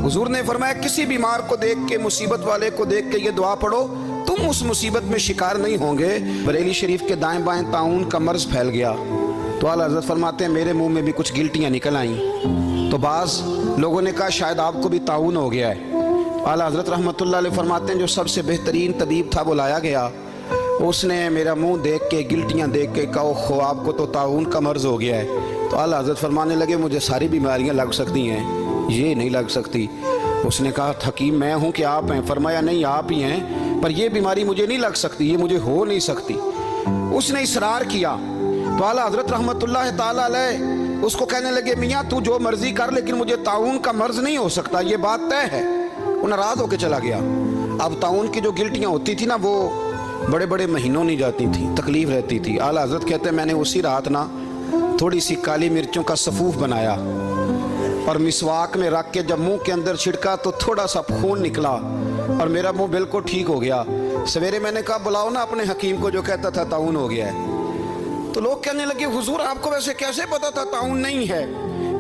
हुजूर ने फरमाया किसी बीमार को देख के, मुसीबत वाले को देख के ये दुआ पढ़ो, तुम उस मुसीबत में शिकार नहीं होंगे। बरेली शरीफ के दाएं बाएं ताउन का मर्ज फैल गया तो आला हज़रत फरमाते हैं मेरे मुंह में भी कुछ गिल्टियाँ निकल आईं। तो बाज़ लोगों ने कहा शायद आपको भी ताउन हो गया है। आला हज़रत रहमतुल्लाह अलैह फरमाते हैं जो सबसे बेहतरीन तबीब था वो लाया गया, उसने मेरा मुंह देख के, गिल्टियाँ देख के कहा खो आपको तो ताउन का मर्ज हो गया है। तो आला हज़रत फरमाने लगे मुझे सारी बीमारियाँ लग सकती हैं, ये नहीं लग सकती। उसने कहा हकीम मैं हूँ कि आप हैं? फरमाया नहीं आप ही हैं, पर ये बीमारी मुझे नहीं लग सकती, ये मुझे हो नहीं सकती। उसने इसरार किया तो आला हज़रत रहमतुल्लाह ताला अलैह उसको कहने लगे मियाँ तू जो मर्जी कर लेकिन मुझे ताउन का मर्ज नहीं हो सकता, ये बात तय है। वो नाराज़ होकर चला गया। अब ताउन की जो गिल्टियाँ होती थी ना वो बड़े बड़े महीनों नहीं जाती थी, तकलीफ रहती थी। आला हज़रत कहते हैं मैंने उसी रात ना थोड़ी सी काली मिर्चों का सफ़ूफ बनाया और मिसवाक में रख के जब मुंह के अंदर छिड़का तो थोड़ा सा खून निकला और मेरा मुंह बिल्कुल ठीक हो गया। सवेरे मैंने कहा बुलाओ ना अपने हकीम को जो कहता था ताउन हो गया है। तो लोग कहने लगे हुजूर आपको वैसे कैसे पता था ताउन नहीं है?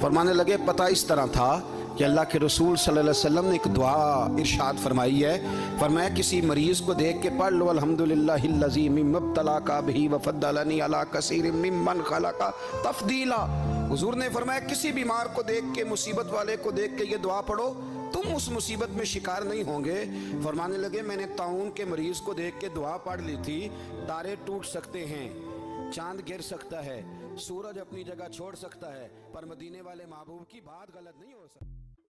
फरमाने लगे पता इस तरह था कि अल्लाह के रसूल सल्लल्लाहु अलैहि वसल्लम ने एक दुआ इरशाद फरमाई है। फरमाया किसी मरीज़ को देख के पढ़ लो अल्हम्दुलिल्लाहिल्लज़ी मिम्मब्तलाका बिही वफ़द्दलनी अला कसीरिम मिम्मन खलका तफ़दीला। हुजूर ने फरमाया किसी बीमार को देख के, मुसीबत वाले को देख के ये दुआ पढ़ो, तुम उस मुसीबत में शिकार नहीं होंगे। फरमाने लगे मैंने ताउन के मरीज़ को देख के दुआ पढ़ ली थी, तारे टूट सकते हैं, चांद गिर सकता है, सूरज अपनी जगह छोड़ सकता है, पर मदीने वाले महबूब की बात गलत नहीं हो सकती।